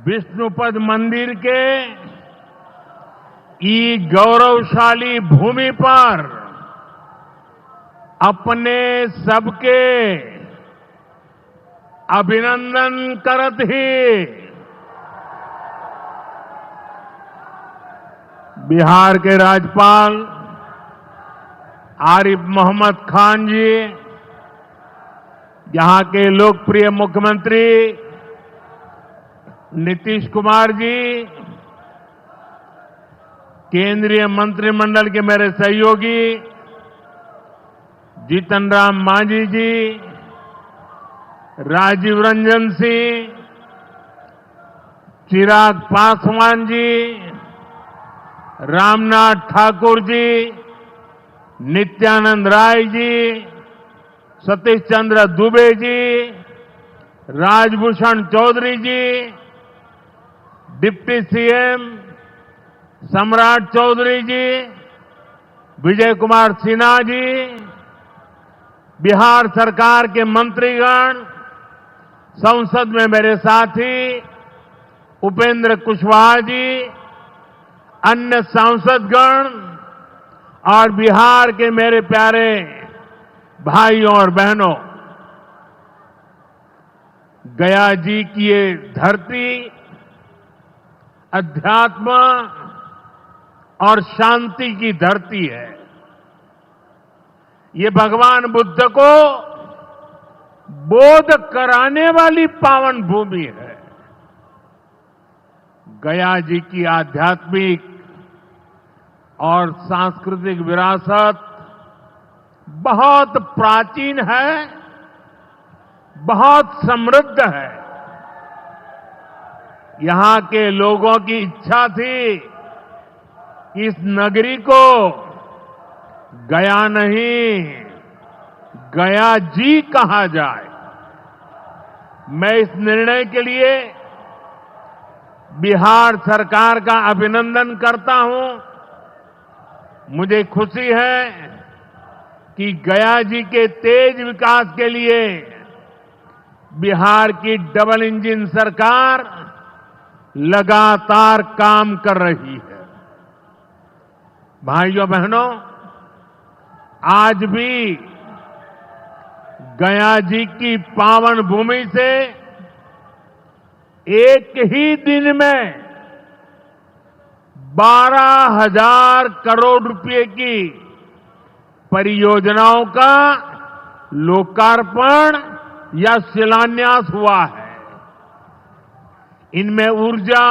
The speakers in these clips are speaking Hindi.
विष्णुपद मंदिर के गौरवशाली भूमि पर अपने सबके अभिनंदन करत ही बिहार के राज्यपाल आरिफ मोहम्मद खान जी, यहां के लोकप्रिय मुख्यमंत्री नीतीश कुमार जी, केंद्रीय मंत्रिमंडल के मेरे सहयोगी जीतन राम मांझी जी, राजीव रंजन सिंह, चिराग पासवान जी, रामनाथ ठाकुर जी, नित्यानंद राय जी, सतीश चंद्र दुबे जी, राजभूषण चौधरी जी, डिप्टी सीएम सम्राट चौधरी जी, विजय कुमार सिन्हा जी, बिहार सरकार के मंत्रीगण, संसद में मेरे साथी उपेंद्र कुशवाहा जी, अन्य सांसदगण और बिहार के मेरे प्यारे भाइयों और बहनों, गया जी की ये धरती अध्यात्म और शांति की धरती है। ये भगवान बुद्ध को बोध कराने वाली पावन भूमि है। गया जी की आध्यात्मिक और सांस्कृतिक विरासत बहुत प्राचीन है, बहुत समृद्ध है। यहां के लोगों की इच्छा थी कि इस नगरी को गया नहीं, गया जी कहा जाए। मैं इस निर्णय के लिए बिहार सरकार का अभिनंदन करता हूं। मुझे खुशी है कि गया जी के तेज विकास के लिए बिहार की डबल इंजन सरकार लगातार काम कर रही है। भाइयों बहनों, आज भी गया जी की पावन भूमि से एक ही दिन में 12,000 करोड़ रुपए की परियोजनाओं का लोकार्पण या शिलान्यास हुआ है। इनमें ऊर्जा,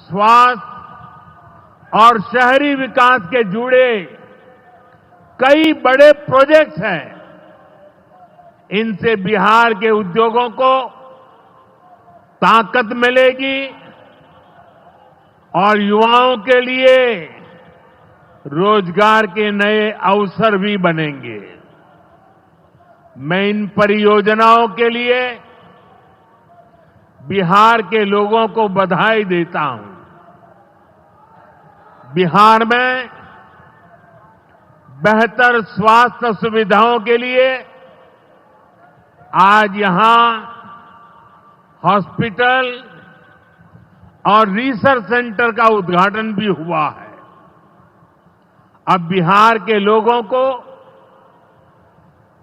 स्वास्थ्य और शहरी विकास के जुड़े कई बड़े प्रोजेक्ट्स हैं। इनसे बिहार के उद्योगों को ताकत मिलेगी और युवाओं के लिए रोजगार के नए अवसर भी बनेंगे। मैं इन परियोजनाओं के लिए बिहार के लोगों को बधाई देता हूं। बिहार में बेहतर स्वास्थ्य सुविधाओं के लिए आज यहां हॉस्पिटल और रिसर्च सेंटर का उद्घाटन भी हुआ है। अब बिहार के लोगों को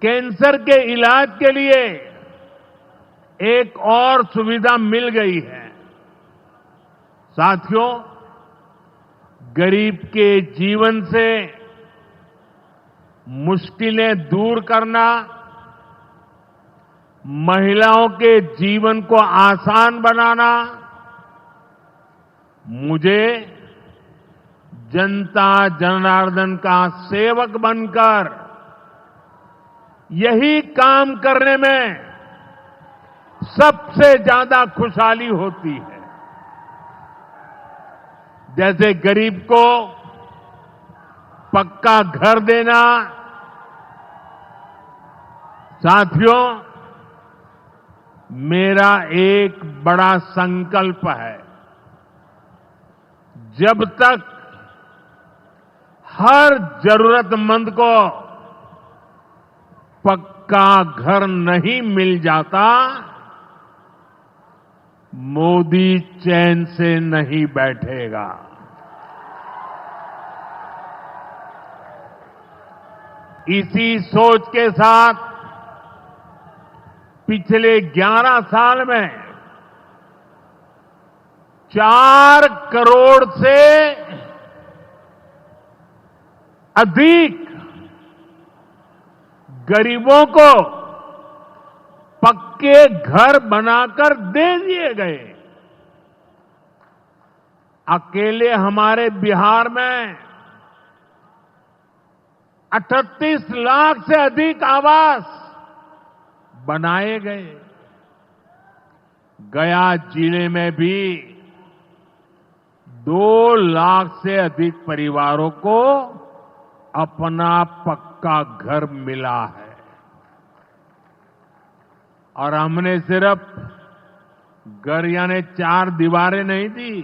कैंसर के इलाज के लिए एक और सुविधा मिल गई है। साथियों, गरीब के जीवन से मुश्किलें दूर करना, महिलाओं के जीवन को आसान बनाना मुझे जनता जनार्दन का सेवक बनकर यही काम करने में सबसे ज्यादा खुशहाली होती है। जैसे गरीब को पक्का घर देना। साथियों, मेरा एक बड़ा संकल्प है, जब तक हर जरूरतमंद को पक्का घर नहीं मिल जाता, मोदी चैन से नहीं बैठेगा। इसी सोच के साथ पिछले 11 साल में 4 करोड़ से अधिक गरीबों को पक्के घर बनाकर दे दिए गए। अकेले हमारे बिहार में 38 लाख से अधिक आवास बनाए गए। गया जिले में भी 2 लाख से अधिक परिवारों को अपना पक्का घर मिला है। और हमने सिर्फ घर यानी 4 दीवारें नहीं दी,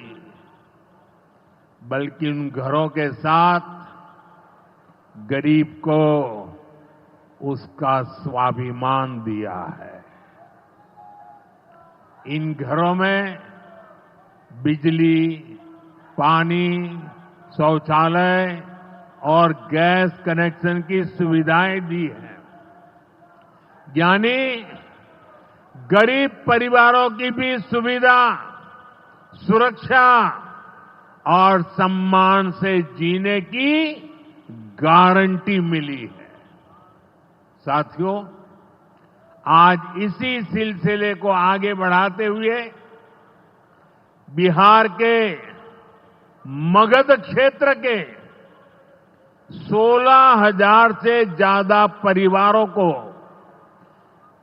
बल्कि उन घरों के साथ गरीब को उसका स्वाभिमान दिया है। इन घरों में बिजली, पानी, शौचालय और गैस कनेक्शन की सुविधाएं दी हैं। यानी गरीब परिवारों की भी सुविधा, सुरक्षा और सम्मान से जीने की गारंटी मिली है। साथियों, आज इसी सिलसिले को आगे बढ़ाते हुए बिहार के मगध क्षेत्र के 16,000 से ज्यादा परिवारों को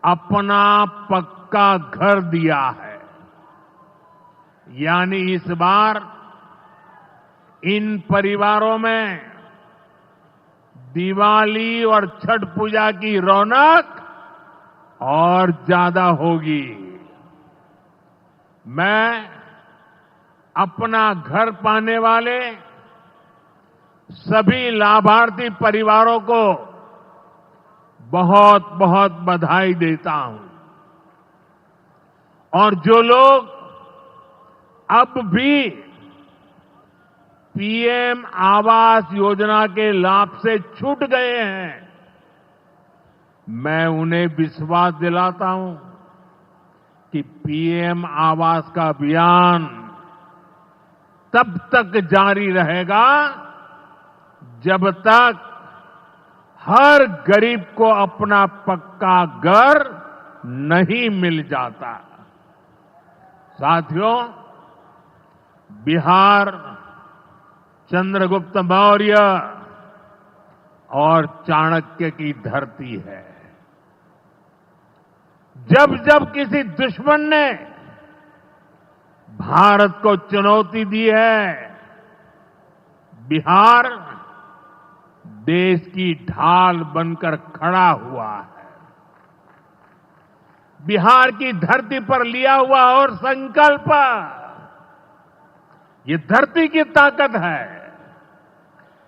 अपना पक्का घर दिया है। यानी इस बार इन परिवारों में दिवाली और छठ पूजा की रौनक और ज्यादा होगी। मैं अपना घर पाने वाले सभी लाभार्थी परिवारों को बहुत बहुत बधाई देता हूं। और जो लोग अब भी पीएम आवास योजना के लाभ से छूट गए हैं, मैं उन्हें विश्वास दिलाता हूं कि पीएम आवास का अभियान तब तक जारी रहेगा जब तक हर गरीब को अपना पक्का घर नहीं मिल जाता। साथियों, बिहार चंद्रगुप्त मौर्य और चाणक्य की धरती है। जब जब किसी दुश्मन ने भारत को चुनौती दी है, बिहार देश की ढाल बनकर खड़ा हुआ है। बिहार की धरती पर लिया हुआ और संकल्प, ये धरती की ताकत है।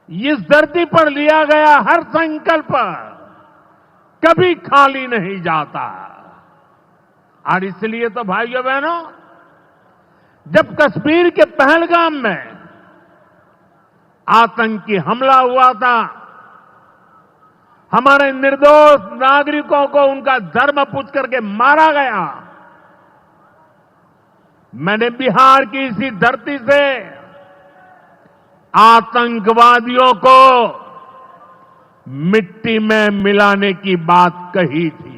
इस धरती पर लिया गया हर संकल्प कभी खाली नहीं जाता। और इसलिए तो भाइयों बहनों, जब कश्मीर के पहलगाम में आतंकी हमला हुआ था, हमारे निर्दोष नागरिकों को उनका धर्म पूछ करके मारा गया, मैंने बिहार की इसी धरती से आतंकवादियों को मिट्टी में मिलाने की बात कही थी।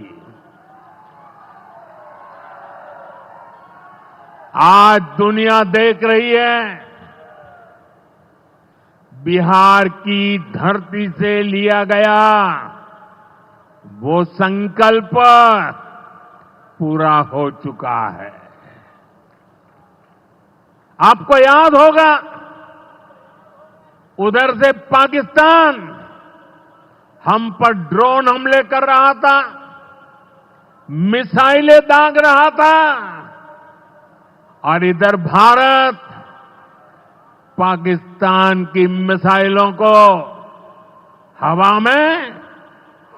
आज दुनिया देख रही है, बिहार की धरती से लिया गया वो संकल्प पूरा हो चुका है। आपको याद होगा, उधर से पाकिस्तान हम पर ड्रोन हमले कर रहा था, मिसाइलें दाग रहा था, और इधर भारत पाकिस्तान की मिसाइलों को हवा में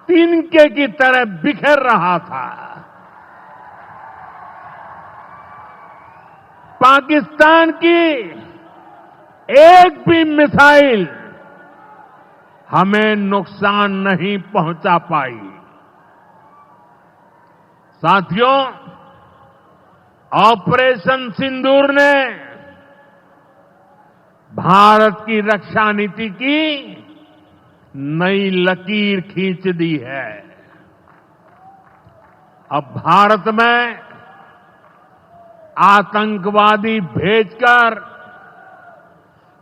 तिनके की तरह बिखेर रहा था। पाकिस्तान की एक भी मिसाइल हमें नुकसान नहीं पहुंचा पाई। साथियों, ऑपरेशन सिंदूर ने भारत की रक्षा नीति की नई लकीर खींच दी है। अब भारत में आतंकवादी भेजकर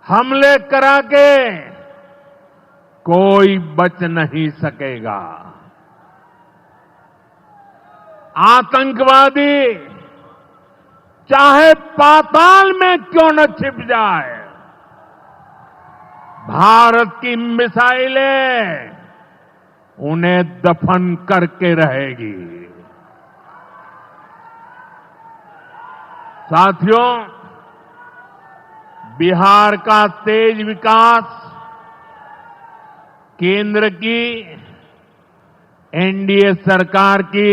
हमले करा के कोई बच नहीं सकेगा। आतंकवादी चाहे पाताल में क्यों न छिप जाए, भारत की मिसाइलें उन्हें दफन करके रहेगी। साथियों, बिहार का तेज विकास केंद्र की एनडीए सरकार की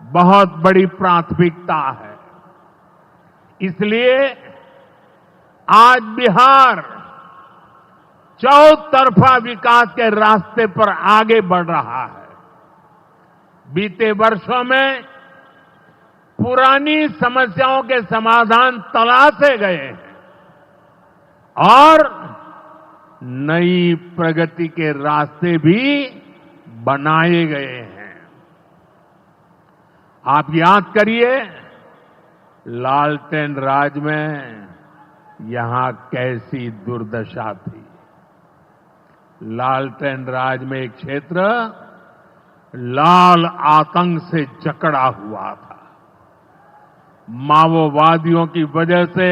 बहुत बड़ी प्राथमिकता है। इसलिए आज बिहार चौतरफा विकास के रास्ते पर आगे बढ़ रहा है। बीते वर्षों में पुरानी समस्याओं के समाधान तलाशे गए हैं और नई प्रगति के रास्ते भी बनाए गए हैं। आप याद करिए, लालटेन राज में यहां कैसी दुर्दशा थी। लालटेन राज में एक क्षेत्र लाल आतंक से जकड़ा हुआ था। माओवादियों की वजह से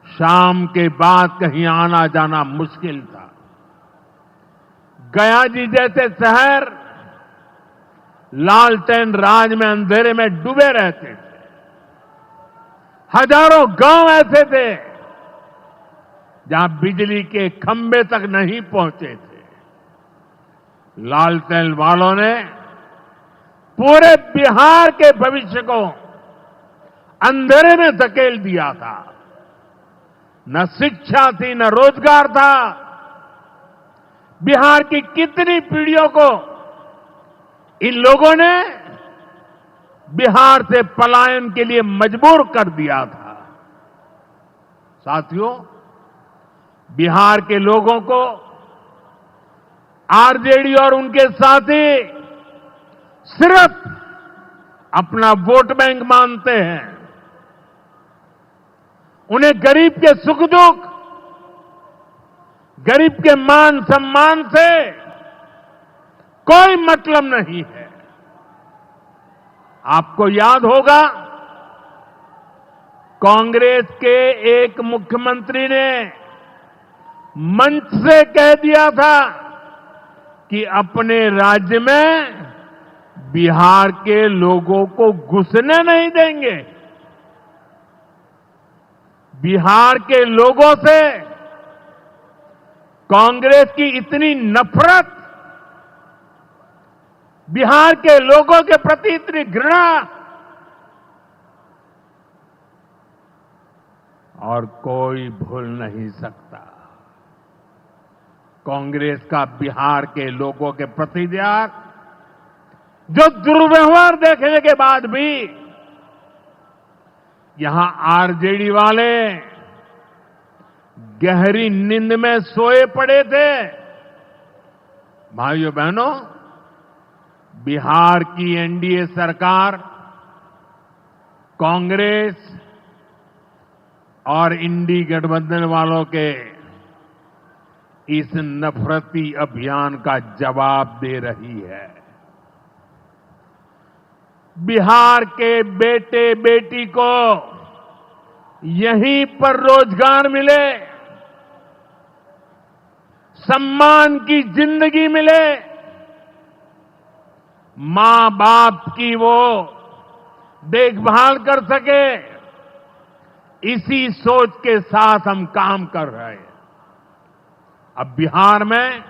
शाम के बाद कहीं आना जाना मुश्किल था। गया जी जैसे शहर लालटेन राज में अंधेरे में डूबे रहते थे। हजारों गांव ऐसे थे जहां बिजली के खंभे तक नहीं पहुंचे थे। लालटेन वालों ने पूरे बिहार के भविष्य को अंधेरे में धकेल दिया था। न शिक्षा थी, न रोजगार था। बिहार की कितनी पीढ़ियों को इन लोगों ने बिहार से पलायन के लिए मजबूर कर दिया था। साथियों, बिहार के लोगों को आरजेडी और उनके साथी सिर्फ अपना वोट बैंक मानते हैं। उन्हें गरीब के सुख दुख, गरीब के मान सम्मान से कोई मतलब नहीं है। आपको याद होगा, कांग्रेस के एक मुख्यमंत्री ने मंच से कह दिया था कि अपने राज्य में बिहार के लोगों को घुसने नहीं देंगे। बिहार के लोगों से कांग्रेस की इतनी नफरत, बिहार के लोगों के प्रति इतनी घृणा, और कोई भूल नहीं सकता। कांग्रेस का बिहार के लोगों के प्रति जो दुर्व्यवहार देखने के बाद भी यहां आरजेडी वाले गहरी नींद में सोए पड़े थे। भाइयों बहनों, बिहार की एनडीए सरकार कांग्रेस और इंडी गठबंधन वालों के इस नफरती अभियान का जवाब दे रही है। बिहार के बेटे बेटी को यहीं पर रोजगार मिले, सम्मान की जिंदगी मिले, मां बाप की वो देखभाल कर सके, इसी सोच के साथ हम काम कर रहे हैं। अब बिहार में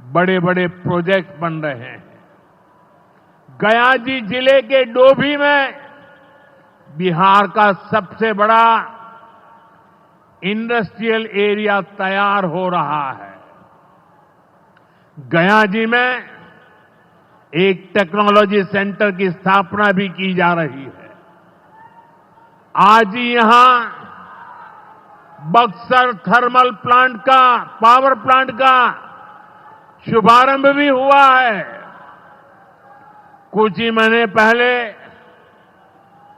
बड़े बड़े प्रोजेक्ट बन रहे हैं। गया जी जिले के डोभी में बिहार का सबसे बड़ा इंडस्ट्रियल एरिया तैयार हो रहा है। गया जी में एक टेक्नोलॉजी सेंटर की स्थापना भी की जा रही है। आज ही यहां बक्सर थर्मल प्लांट का, पावर प्लांट का शुभारंभ भी हुआ है। कुछ ही महीने पहले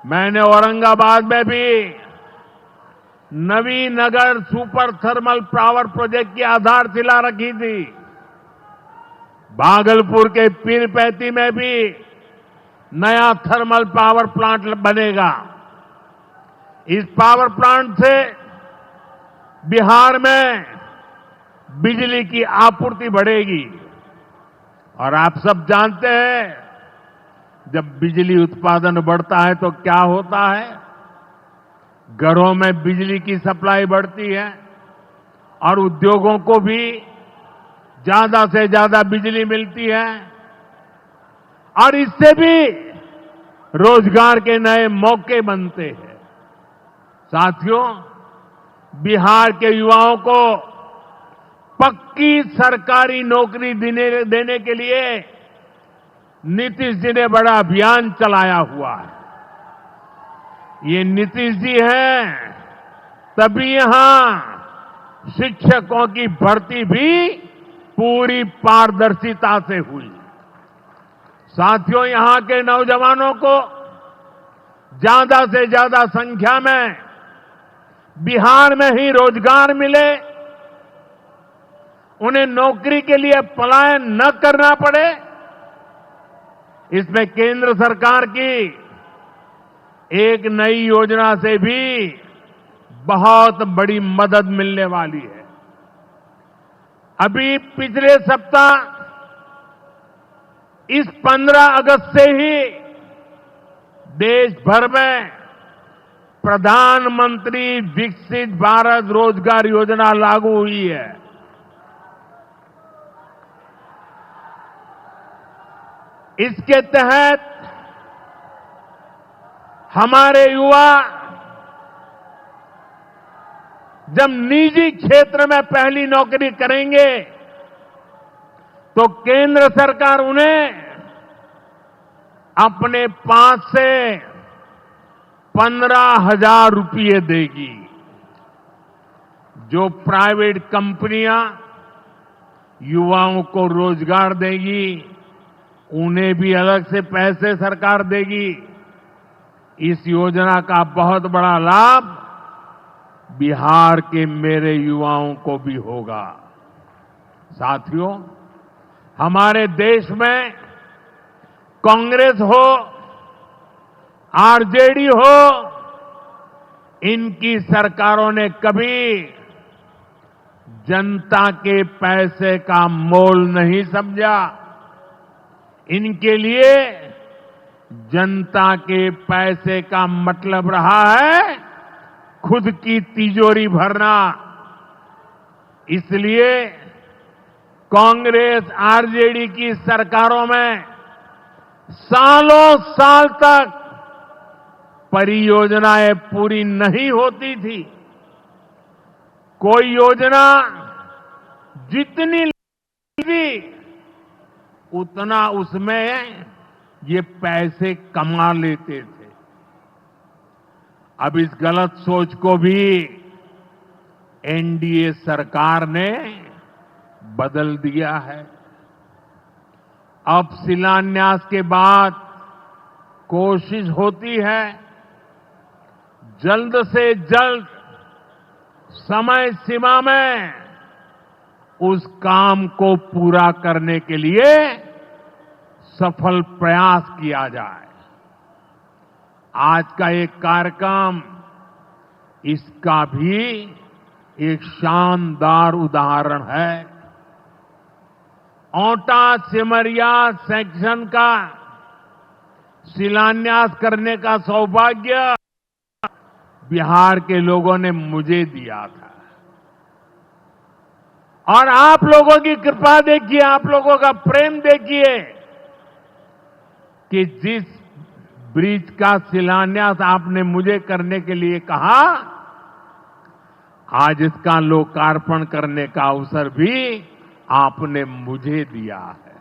मैंने औरंगाबाद में भी Nabinagar super thermal power project की आधारशिला रखी थी। भागलपुर के पीरपैंती में भी नया थर्मल पावर प्लांट बनेगा। इस पावर प्लांट से बिहार में बिजली की आपूर्ति बढ़ेगी। और आप सब जानते हैं, जब बिजली उत्पादन बढ़ता है तो क्या होता है? घरों में बिजली की सप्लाई बढ़ती है और उद्योगों को भी ज्यादा से ज्यादा बिजली मिलती है और इससे भी रोजगार के नए मौके बनते हैं। साथियों, बिहार के युवाओं को पक्की सरकारी नौकरी देने के लिए नीतीश जी ने बड़ा अभियान चलाया हुआ है। ये नीतीश जी हैं, तभी यहां शिक्षकों की भर्ती भी पूरी पारदर्शिता से हुई। साथियों, यहां के नौजवानों को ज्यादा से ज्यादा संख्या में बिहार में ही रोजगार मिले, उन्हें नौकरी के लिए पलायन न करना पड़े, इसमें केंद्र सरकार की एक नई योजना से भी बहुत बड़ी मदद मिलने वाली है। अभी पिछले सप्ताह इस 15 अगस्त से ही देश भर में प्रधानमंत्री विकसित भारत रोजगार योजना लागू हुई है। इसके तहत हमारे युवा जब निजी क्षेत्र में पहली नौकरी करेंगे तो केंद्र सरकार उन्हें अपने पास से 15,000 रुपये देगी। जो प्राइवेट कंपनियां युवाओं को रोजगार देगी, उन्हें भी अलग से पैसे सरकार देगी। इस योजना का बहुत बड़ा लाभ बिहार के मेरे युवाओं को भी होगा। साथियों, हमारे देश में कांग्रेस हो, आरजेडी हो, इनकी सरकारों ने कभी जनता के पैसे का मोल नहीं समझा। इनके लिए जनता के पैसे का मतलब रहा है खुद की तिजोरी भरना। इसलिए कांग्रेस आरजेडी की सरकारों में सालों साल तक परियोजनाएं पूरी नहीं होती थी। कोई योजना जितनी लंबी उतना उसमें ये पैसे कमा लेते थे। अब इस गलत सोच को भी एनडीए सरकार ने बदल दिया है। अब शिलान्यास के बाद कोशिश होती है जल्द से जल्द समय सीमा में उस काम को पूरा करने के लिए सफल प्रयास किया जाए। आज का एक कार्यक्रम इसका भी एक शानदार उदाहरण है। औंटा सिमरिया सेक्शन का शिलान्यास करने का सौभाग्य बिहार के लोगों ने मुझे दिया था। और आप लोगों की कृपा देखिए, आप लोगों का प्रेम देखिए कि जिस ब्रिज का शिलान्यास आपने मुझे करने के लिए कहा, आज इसका लोकार्पण करने का अवसर भी आपने मुझे दिया है।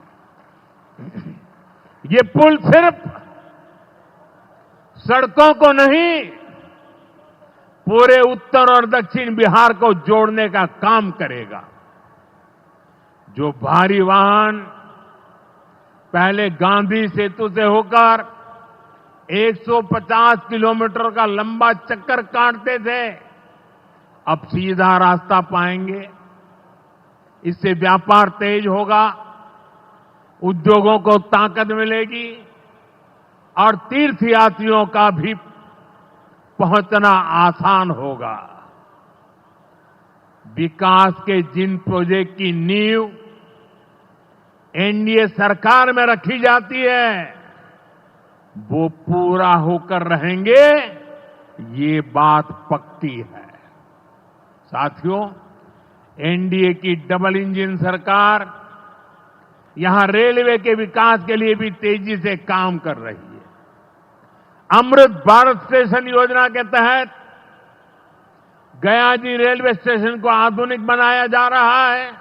ये पुल सिर्फ सड़कों को नहीं, पूरे उत्तर और दक्षिण बिहार को जोड़ने का काम करेगा। जो भारी वाहन पहले गांधी सेतु से होकर 150 किलोमीटर का लंबा चक्कर काटते थे, अब सीधा रास्ता पाएंगे। इससे व्यापार तेज होगा, उद्योगों को ताकत मिलेगी और तीर्थयात्रियों का भी पहुंचना आसान होगा। विकास के जिन प्रोजेक्ट की नींव एनडीए सरकार में रखी जाती है, वो पूरा होकर रहेंगे, ये बात पक्की है। साथियों, एनडीए की डबल इंजन सरकार यहां रेलवे के विकास के लिए भी तेजी से काम कर रही है। अमृत भारत स्टेशन योजना के तहत गयाजी रेलवे स्टेशन को आधुनिक बनाया जा रहा है।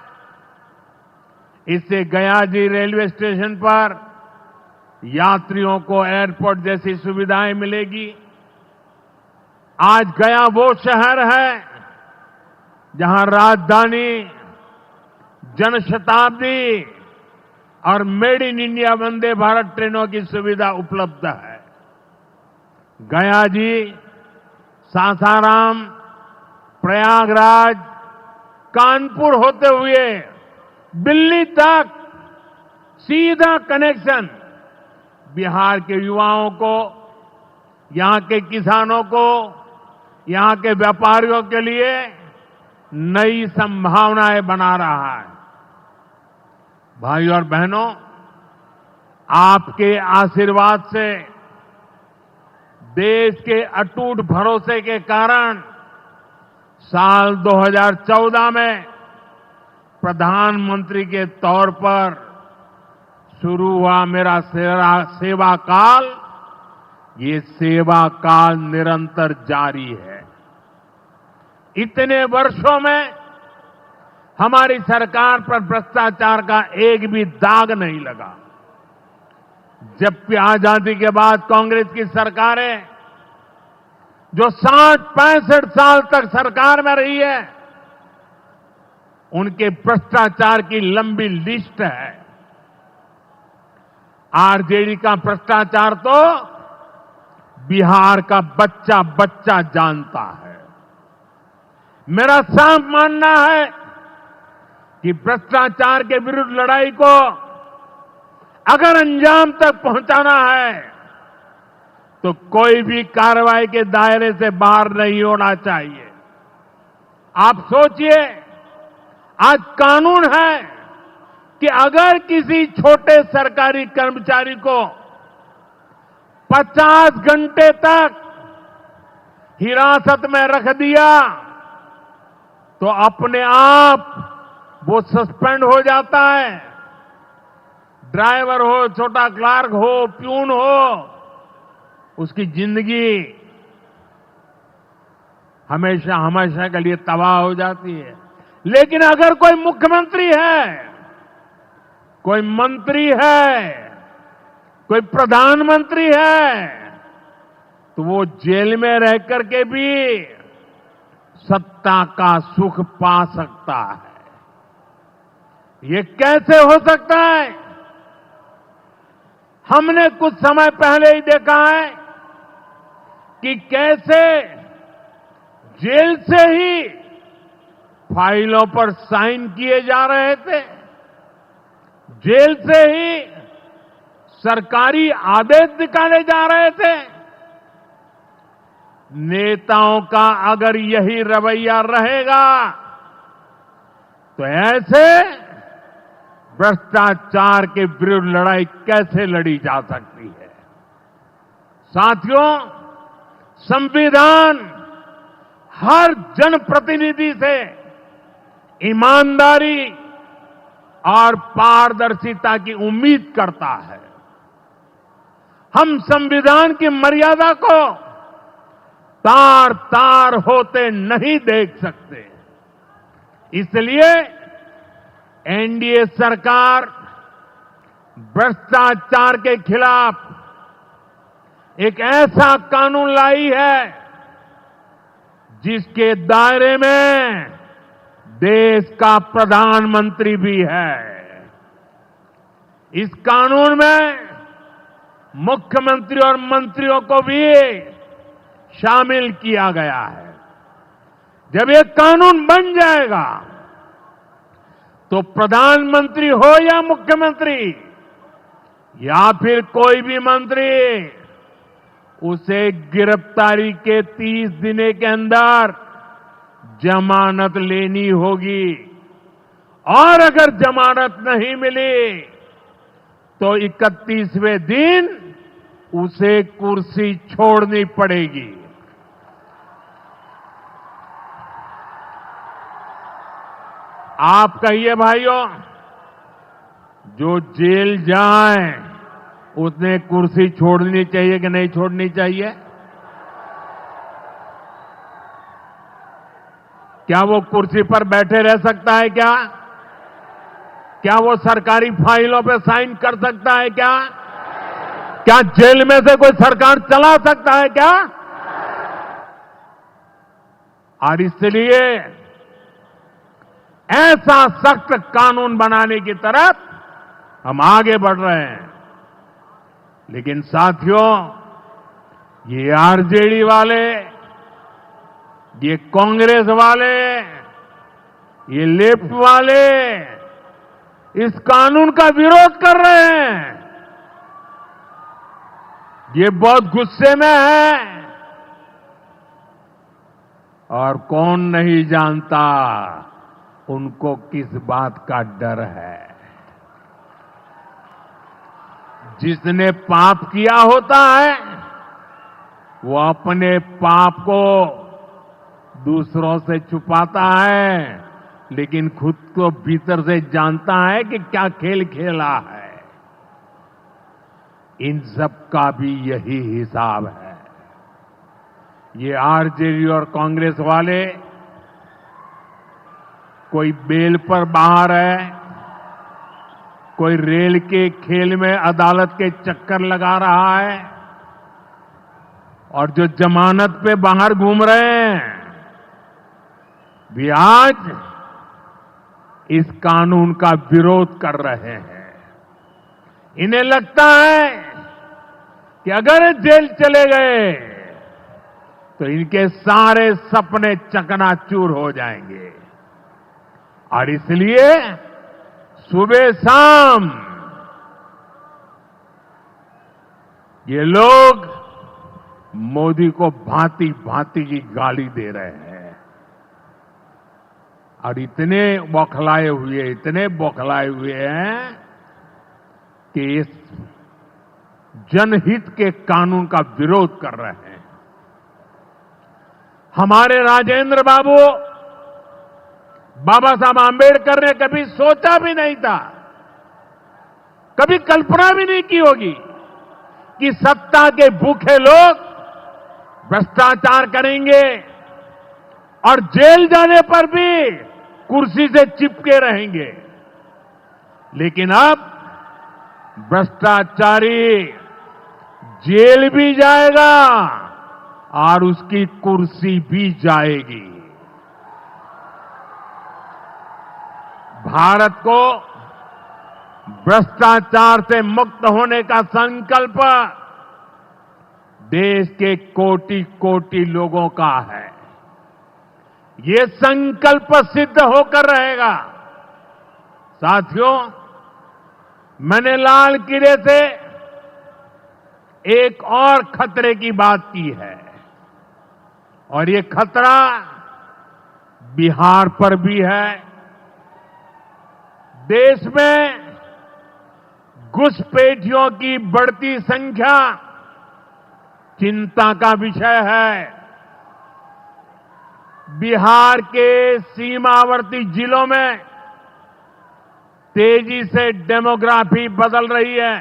इससे गयाजी रेलवे स्टेशन पर यात्रियों को एयरपोर्ट जैसी सुविधाएं मिलेगी। आज गया वो शहर है जहां राजधानी, जनशताब्दी और made in India Vande Bharat ट्रेनों की सुविधा उपलब्ध है। गया जी, सासाराम, प्रयागराज, कानपुर होते हुए दिल्ली तक सीधा कनेक्शन बिहार के युवाओं को, यहां के किसानों को, यहां के व्यापारियों के लिए नई संभावनाएं बना रहा है। भाइयों और बहनों, आपके आशीर्वाद से, देश के अटूट भरोसे के कारण साल 2014 में प्रधानमंत्री के तौर पर शुरू हुआ मेरा सेवा काल, ये सेवा काल निरंतर जारी है। इतने वर्षों में हमारी सरकार पर भ्रष्टाचार का एक भी दाग नहीं लगा। जबकि आजादी के बाद कांग्रेस की सरकारें जो 60-65 साल तक सरकार में रही है, उनके भ्रष्टाचार की लंबी लिस्ट है। आरजेडी का भ्रष्टाचार तो बिहार का बच्चा बच्चा जानता है। मेरा साफ मानना है कि भ्रष्टाचार के विरुद्ध लड़ाई को अगर अंजाम तक पहुंचाना है तो कोई भी कार्रवाई के दायरे से बाहर नहीं होना चाहिए। आप सोचिए, आज कानून है कि अगर किसी छोटे सरकारी कर्मचारी को 50 घंटे तक हिरासत में रख दिया तो अपने आप वो सस्पेंड हो जाता है। ड्राइवर हो, छोटा क्लार्क हो, प्यून हो, उसकी जिंदगी हमेशा हमेशा के लिए तबाह हो जाती है। लेकिन अगर कोई मुख्यमंत्री है, कोई मंत्री है, कोई प्रधानमंत्री है, तो वो जेल में रह करके भी सत्ता का सुख पा सकता है। ये कैसे हो सकता है? हमने कुछ समय पहले ही देखा है कि कैसे जेल से ही फाइलों पर साइन किए जा रहे थे, जेल से ही सरकारी आदेश निकाले जा रहे थे। नेताओं का अगर यही रवैया रहेगा तो ऐसे भ्रष्टाचार के विरुद्ध लड़ाई कैसे लड़ी जा सकती है? साथियों, संविधान हर जनप्रतिनिधि से ईमानदारी और पारदर्शिता की उम्मीद करता है। हम संविधान की मर्यादा को तार तार होते नहीं देख सकते। इसलिए एनडीए सरकार भ्रष्टाचार के खिलाफ एक ऐसा कानून लाई है जिसके दायरे में देश का प्रधानमंत्री भी है। इस कानून में मुख्यमंत्री और मंत्रियों को भी शामिल किया गया है। जब ये कानून बन जाएगा तो प्रधानमंत्री हो या मुख्यमंत्री या फिर कोई भी मंत्री, उसे गिरफ्तारी के 30 दिन के अंदर जमानत लेनी होगी और अगर जमानत नहीं मिली तो 31वें दिन उसे कुर्सी छोड़नी पड़ेगी। आप कहिए भाइयों, जो जेल जाए उसने कुर्सी छोड़नी चाहिए कि नहीं छोड़नी चाहिए? क्या वो कुर्सी पर बैठे रह सकता है क्या? क्या वो सरकारी फाइलों पे साइन कर सकता है क्या? क्या जेल में से कोई सरकार चला सकता है क्या? और इसलिए ऐसा सख्त कानून बनाने की तरफ हम आगे बढ़ रहे हैं। लेकिन साथियों, ये आरजेडी वाले, ये कांग्रेस वाले, ये लेफ्ट वाले इस कानून का विरोध कर रहे हैं। ये बहुत गुस्से में है और कौन नहीं जानता उनको किस बात का डर है। जिसने पाप किया होता है वो अपने पाप को दूसरों से छुपाता है, लेकिन खुद को भीतर से जानता है कि क्या खेल खेला है। इन सब का भी यही हिसाब है। ये आरजेडी और कांग्रेस वाले कोई बेल पर बाहर है, कोई रेल के खेल में अदालत के चक्कर लगा रहा है, और जो जमानत पे बाहर घूम रहे हैं भी आज इस कानून का विरोध कर रहे हैं। इन्हें लगता है कि अगर जेल चले गए तो इनके सारे सपने चकनाचूर हो जाएंगे, और इसलिए सुबह शाम ये लोग मोदी को भांति भांति की गाली दे रहे हैं और इतने बौखलाए हुए हैं कि इस जनहित के कानून का विरोध कर रहे हैं। हमारे राजेंद्र बाबू, बाबा साहब आंबेडकर ने कभी सोचा भी नहीं था, कभी कल्पना भी नहीं की होगी कि सत्ता के भूखे लोग भ्रष्टाचार करेंगे और जेल जाने पर भी कुर्सी से चिपके रहेंगे। लेकिन अब भ्रष्टाचारी जेल भी जाएगा और उसकी कुर्सी भी जाएगी। भारत को भ्रष्टाचार से मुक्त होने का संकल्प देश के कोटि कोटि लोगों का है। ये संकल्प सिद्ध होकर रहेगा। साथियों, मैंने लाल किले से एक और खतरे की बात की है, और ये खतरा बिहार पर भी है। देश में घुसपैठियों की बढ़ती संख्या चिंता का विषय है। बिहार के सीमावर्ती जिलों में तेजी से डेमोग्राफी बदल रही है।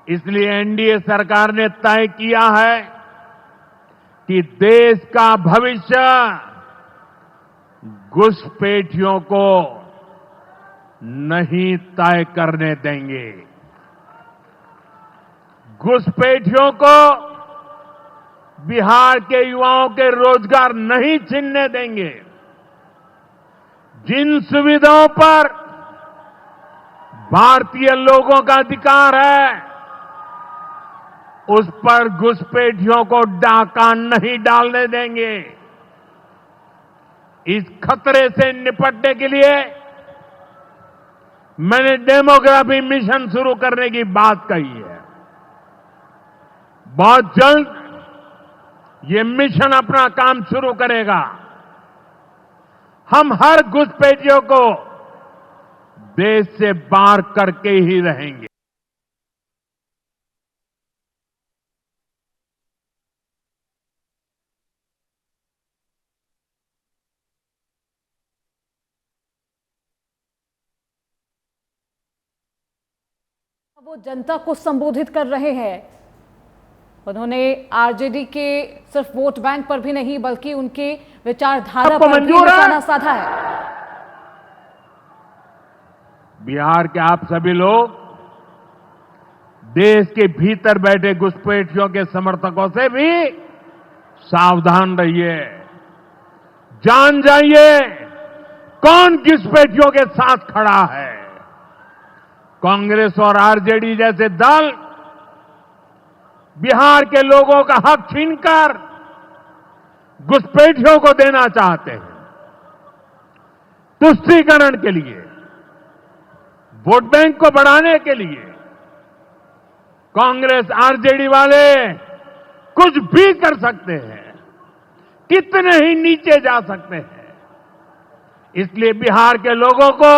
इसलिए एनडीए सरकार ने तय किया है कि देश का भविष्य घुसपैठियों को नहीं तय करने देंगे। घुसपैठियों को बिहार के युवाओं के रोजगार नहीं छीनने देंगे। जिन सुविधाओं पर भारतीय लोगों का अधिकार है, उस पर घुसपैठियों को डाका नहीं डालने देंगे। इस खतरे से निपटने के लिए मैंने डेमोग्राफी मिशन शुरू करने की बात कही है। बहुत जल्द ये मिशन अपना काम शुरू करेगा। हम हर घुसपैठियों को देश से बाहर करके ही रहेंगे। वो जनता को संबोधित कर रहे हैं। उन्होंने आरजेडी के सिर्फ वोट बैंक पर भी नहीं बल्कि उनके विचारधारा पर भी निशाना साधा है। बिहार के आप सभी लोग देश के भीतर बैठे घुसपैठियों के समर्थकों से भी सावधान रहिए। जान जाइए कौन घुसपैठियों के साथ खड़ा है। कांग्रेस और आरजेडी जैसे दल बिहार के लोगों का हक छीनकर घुसपैठियों को देना चाहते हैं। तुष्टीकरण के लिए, वोट बैंक को बढ़ाने के लिए कांग्रेस आरजेडी वाले कुछ भी कर सकते हैं, कितने ही नीचे जा सकते हैं। इसलिए बिहार के लोगों को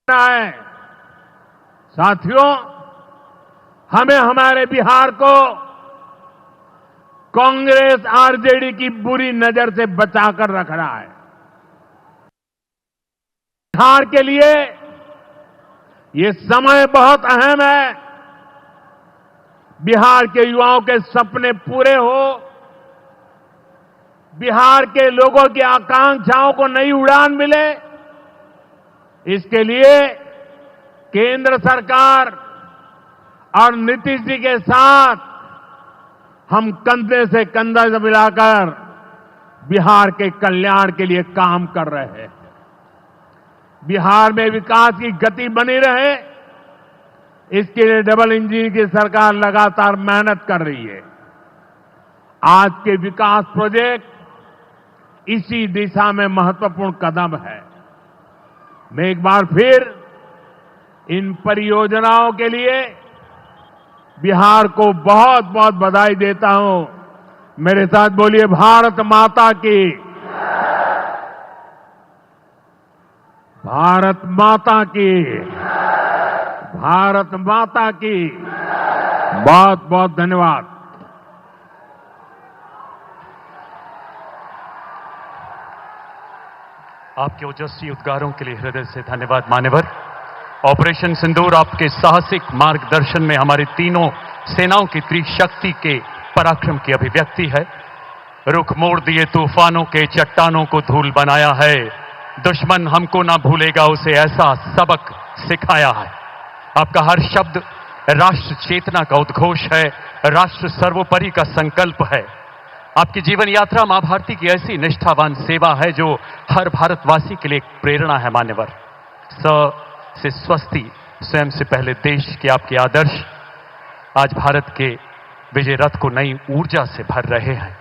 है, साथियों, हमें हमारे बिहार को कांग्रेस आरजेडी की बुरी नजर से बचाकर रखना है। बिहार के लिए ये समय बहुत अहम है। बिहार के युवाओं के सपने पूरे हो, बिहार के लोगों की आकांक्षाओं को नई उड़ान मिले, इसके लिए केंद्र सरकार और नीतीश जी के साथ हम कंधे से कंधा मिलाकर बिहार के कल्याण के लिए काम कर रहे हैं। बिहार में विकास की गति बनी रहे, इसके लिए डबल इंजन की सरकार लगातार मेहनत कर रही है। आज के विकास प्रोजेक्ट इसी दिशा में महत्वपूर्ण कदम है। मैं एक बार फिर इन परियोजनाओं के लिए बिहार को बहुत बहुत बधाई देता हूं। मेरे साथ बोलिए, भारत माता की, भारत माता की, भारत माता की। बहुत बहुत धन्यवाद। आपके ओजस्वी उद्गारों के लिए हृदय से धन्यवाद मान्यवर। ऑपरेशन सिंदूर आपके साहसिक मार्गदर्शन में हमारी तीनों सेनाओं की त्रिशक्ति के पराक्रम की अभिव्यक्ति है। रुख मोड़ दिए तूफानों के, चट्टानों को धूल बनाया है। दुश्मन हमको ना भूलेगा, उसे ऐसा सबक सिखाया है। आपका हर शब्द राष्ट्र चेतना का उद्घोष है, राष्ट्र सर्वोपरि का संकल्प है। आपकी जीवन यात्रा मां भारती की ऐसी निष्ठावान सेवा है जो हर भारतवासी के लिए एक प्रेरणा है मान्यवर। स से स्वस्ति, स्वयं से पहले देश के आपके आदर्श आज भारत के विजय रथ को नई ऊर्जा से भर रहे हैं।